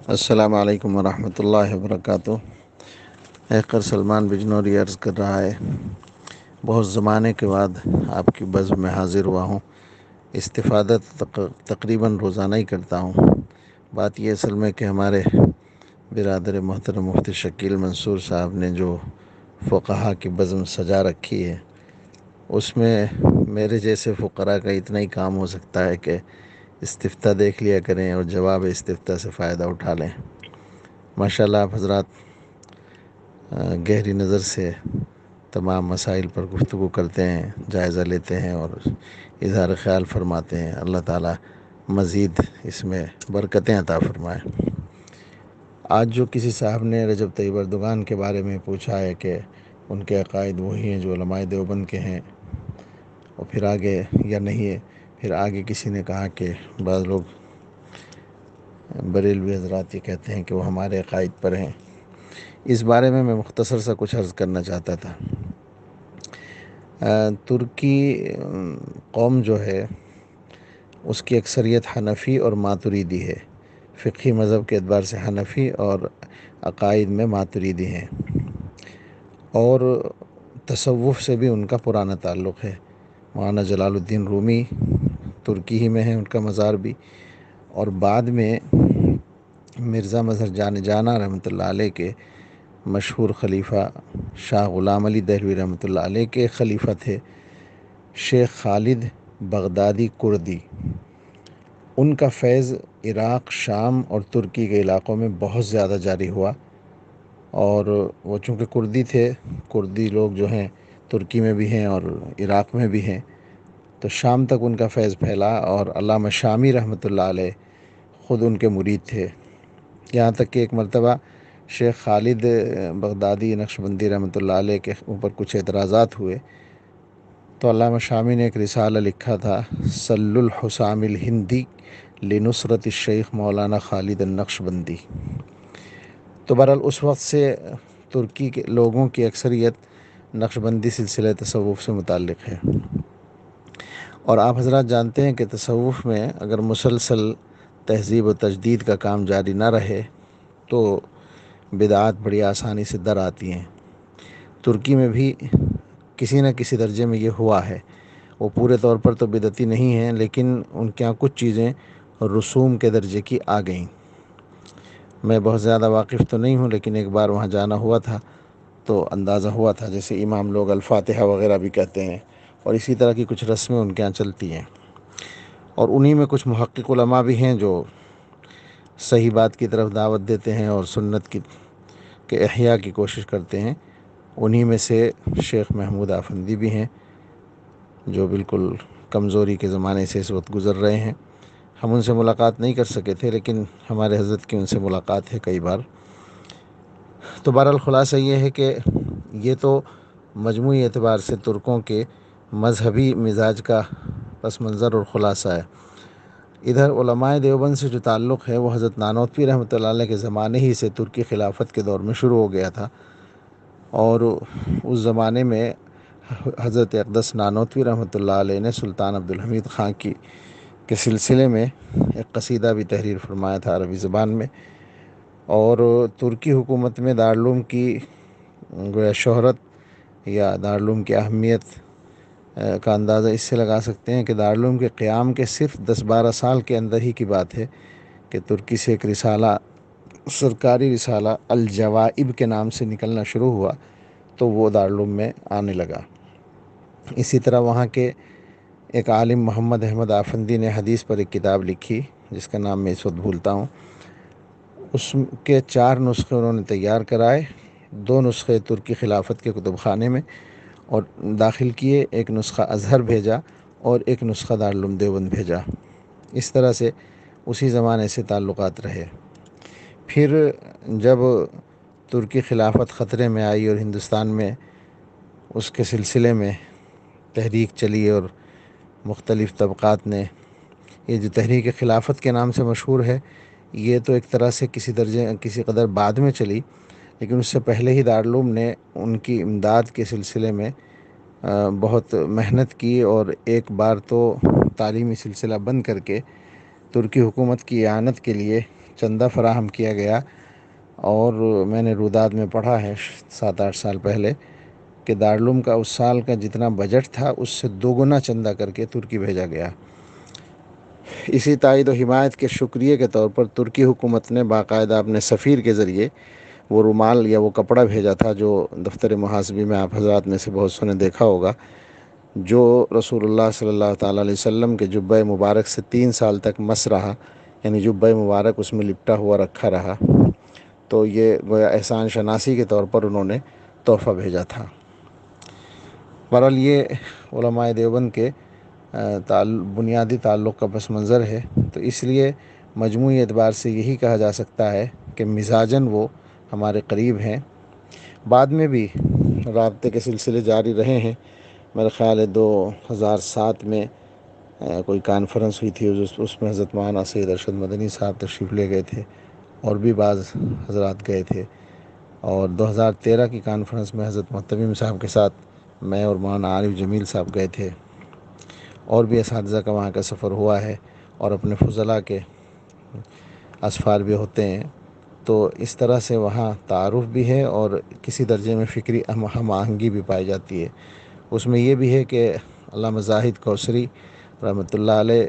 السلام علیکم ورحمۃ اللہ وبرکاتہ۔ ایکر سلمان بجنوری عرض کر رہا ہے، بہت زمانے کے بعد آپ کی بزم میں حاضر ہوا ہوں۔ استفادہ تقریباً روزانہ ہی کرتا ہوں۔ بات یہ اصل میں کہ ہمارے برادر محترم مفتی شکیل منصور صاحب نے جو فقہا کی بزم سجا رکھی ہے، اس میں میرے جیسے فقراء کا اتنا ہی کام ہو سکتا ہے کہ استفتاء دیکھ لیا کریں اور جواب استفتاء سے فائدہ اٹھا لیں۔ ماشاءاللہ آپ حضرات گہری نظر سے تمام مسائل پر گفتگو کرتے ہیں، جائزہ لیتے ہیں اور اظہار خیال فرماتے ہیں۔ اللہ تعالیٰ مزید اس میں برکتیں عطا فرمائے۔ آج جو کسی صاحب نے رجب طیب اردگان کے بارے میں پوچھا ہے کہ ان کے عقائد وہی ہیں جو علماء دیوبند کے ہیں، اور پھر آگے یا نہیں ہے، پھر آگے کسی نے کہا کہ بعض لوگ بریلوی حضرات یہ کہتے ہیں کہ وہ ہمارے عقائد پر ہیں۔ اس بارے میں مختصر سا کچھ عرض کرنا چاہتا تھا۔ ترکی قوم جو ہے اس کی اکثریت حنفی اور ماتریدی ہے۔ فقہی مذہب کے اعتبار سے حنفی اور عقائد میں ماتریدی ہیں، اور تصوف سے بھی ان کا پرانا تعلق ہے۔ مولانا جلال الدین رومی ترکی ہی میں ہیں، ان کا مزار بھی، اور بعد میں مرزا مظہر جانا رحمۃ اللہ علیہ کے مشہور خلیفہ شاہ غلام علی دہلوی رحمۃ اللہ علیہ کے خلیفہ تھے شیخ خالد بغدادی کردی۔ ان کا فیض عراق، شام اور ترکی کے علاقوں میں بہت زیادہ جاری ہوا، اور وہ چونکہ کردی تھے، کردی لوگ جو ہیں ترکی میں بھی ہیں اور عراق میں بھی ہیں، تو شام تک ان کا فیض پھیلا، اور علامہ شامی رحمۃ اللہ علیہ خود ان کے مرید تھے۔ یہاں تک کہ ایک مرتبہ شیخ خالد بغدادی نقشبندی رحمۃ اللہ علیہ کے اوپر کچھ اعتراضات ہوئے، تو علامہ شامی نے ایک رسالہ لکھا تھا، سل الحسام الہندی لنصرت الشیخ مولانا خالد النقشبندی۔ تو بہرحال اس وقت سے ترکی کے لوگوں کی اکثریت نقشبندی سلسلہ تصوف سے متعلق ہے، اور آپ حضرات جانتے ہیں کہ تصوف میں اگر مسلسل تہذیب و تجدید کا کام جاری نہ رہے تو بدعات بڑی آسانی سے در آتی ہیں۔ ترکی میں بھی کسی نہ کسی درجے میں یہ ہوا ہے۔ وہ پورے طور پر تو بدعتی نہیں ہیں، لیکن ان کے یہاں کچھ چیزیں رسوم کے درجے کی آ گئیں۔ میں بہت زیادہ واقف تو نہیں ہوں، لیکن ایک بار وہاں جانا ہوا تھا تو اندازہ ہوا تھا، جیسے امام لوگ الفاتحہ وغیرہ بھی کہتے ہیں، اور اسی طرح کی کچھ رسمیں ان کے یہاں چلتی ہیں، اور انہی میں کچھ محقق علماء بھی ہیں جو صحیح بات کی طرف دعوت دیتے ہیں اور سنت کے احیاء کی کوشش کرتے ہیں۔ انہی میں سے شیخ محمود آفندی بھی ہیں، جو بالکل کمزوری کے زمانے سے اس وقت گزر رہے ہیں۔ ہم ان سے ملاقات نہیں کر سکے تھے، لیکن ہمارے حضرت کی ان سے ملاقات ہے کئی بار۔ تو بہرحال خلاصہ یہ ہے کہ یہ تو مجموعی اعتبار سے ترکوں کے مذہبی مزاج کا پس منظر اور خلاصہ ہے۔ ادھر علماء دیوبند سے جو تعلق ہے وہ حضرت نانوتوی رحمۃ اللہ علیہ کے زمانے ہی سے ترکی خلافت کے دور میں شروع ہو گیا تھا، اور اس زمانے میں حضرت اقدس نانوتوی رحمۃ اللہ علیہ نے سلطان عبدالحمید خان کے سلسلے میں ایک قصیدہ بھی تحریر فرمایا تھا عربی زبان میں، اور ترکی حکومت میں دارالعلوم کی گویا شہرت یا دارالعلوم کی اہمیت کا اندازہ اس سے لگا سکتے ہیں کہ دارالعلوم کے قیام کے صرف 10-12 سال کے اندر ہی کی بات ہے کہ ترکی سے ایک رسالہ، سرکاری رسالہ الجوائب کے نام سے نکلنا شروع ہوا، تو وہ دارالعلوم میں آنے لگا۔ اسی طرح وہاں کے ایک عالم محمد احمد آفندی نے حدیث پر ایک کتاب لکھی جس کا نام میں اس وقت بھولتا ہوں۔ اس کے 4 نسخے انہوں نے تیار کرائے، 2 نسخے ترکی خلافت کے کتب خانے میں اور داخل کیے، ایک نسخہ ازہر بھیجا اور ایک نسخہ دارالعلوم دیوبند بھیجا۔ اس طرح سے اسی زمانے سے تعلقات رہے۔ پھر جب ترکی خلافت خطرے میں آئی اور ہندوستان میں اس کے سلسلے میں تحریک چلی، اور مختلف طبقات نے، یہ جو تحریک خلافت کے نام سے مشہور ہے، یہ تو ایک طرح سے کسی قدر بعد میں چلی، لیکن اس سے پہلے ہی دارالعلوم نے ان کی امداد کے سلسلے میں بہت محنت کی، اور ایک بار تو تعلیمی سلسلہ بند کر کے ترکی حکومت کی اعانت کے لیے چندہ فراہم کیا گیا، اور میں نے روداد میں پڑھا ہے 7-8 سال پہلے کہ دارالعلوم کا اس سال کا جتنا بجٹ تھا اس سے 2 گنا چندہ کر کے ترکی بھیجا گیا۔ اسی تائید و حمایت کے شکریہ کے طور پر ترکی حکومت نے باقاعدہ اپنے سفیر کے ذریعے وہ رومال یا وہ کپڑا بھیجا تھا جو دفتر محاسبی میں آپ حضرات میں سے بہت سو نے دیکھا ہوگا، جو رسول اللہ صلی اللہ تعالیٰ علیہ وسلم کے جبہ مبارک سے 3 سال تک مس رہا، یعنی جبہ مبارک اس میں لپٹا ہوا رکھا رہا۔ تو یہ گویا احسان شناسی کے طور پر انہوں نے تحفہ بھیجا تھا۔ بہرحال یہ علماء دیوبند کے بنیادی تعلق کا پس منظر ہے، تو اس لیے مجموعی اعتبار سے یہی کہا جا سکتا ہے کہ مزاجاً وہ ہمارے قریب ہیں۔ بعد میں بھی رابطے کے سلسلے جاری رہے ہیں۔ میرے خیال ہے 2007 میں کوئی کانفرنس ہوئی تھی، اس میں حضرت مولانا سید ارشد مدنی صاحب تشریف لے گئے تھے، اور بھی بعض حضرات گئے تھے، اور 2013 کی کانفرنس میں حضرت محتمیم صاحب کے ساتھ میں اور مولانا عارف جمیل صاحب گئے تھے، اور بھی اساتذہ کا وہاں کا سفر ہوا ہے، اور اپنے فضلاء کے اسفار بھی ہوتے ہیں۔ تو اس طرح سے وہاں تعارف بھی ہے، اور کسی درجے میں فکری ہم آہنگی بھی پائی جاتی ہے۔ اس میں یہ بھی ہے کہ علامہ زاہد کوثری رحمۃ اللہ علیہ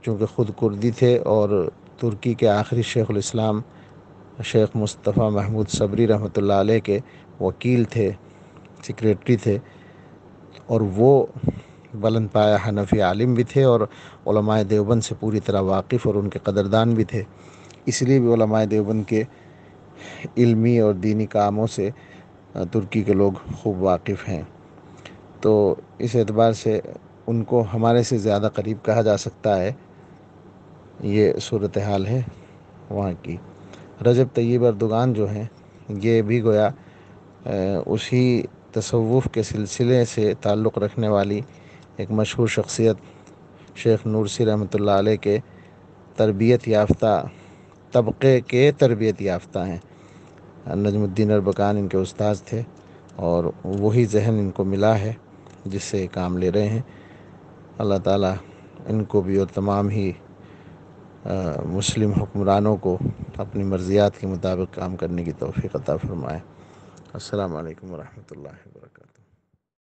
چونکہ خود کردی تھے، اور ترکی کے آخری شیخ الاسلام شیخ مصطفیٰ محمود صبری رحمۃ اللہ علیہ کے وکیل تھے، سیکریٹری تھے، اور وہ بلند پایہ حنفی عالم بھی تھے، اور علماء دیوبند سے پوری طرح واقف اور ان کے قدردان بھی تھے۔ اس لیے بھی علماء دیوبند کے علمی اور دینی کاموں سے ترکی کے لوگ خوب واقف ہیں۔ تو اس اعتبار سے ان کو ہمارے سے زیادہ قریب کہا جا سکتا ہے۔ یہ صورتحال ہے وہاں کی۔ رجب طیب اردگان جو ہیں، یہ بھی گویا اسی تصوف کے سلسلے سے تعلق رکھنے والی ایک مشہور شخصیت شیخ نورسی رحمۃ اللہ علیہ کے تربیت یافتہ طبقے کے تربیت یافتہ ہیں۔ نجم الدین اربکان ان کے استاذ تھے، اور وہی ذہن ان کو ملا ہے جس سے کام لے رہے ہیں۔ اللہ تعالیٰ ان کو بھی اور تمام ہی مسلم حکمرانوں کو اپنی مرضیات کے مطابق کام کرنے کی توفیق عطا فرمائے۔ السلام علیکم ورحمۃ اللہ وبرکاتہ۔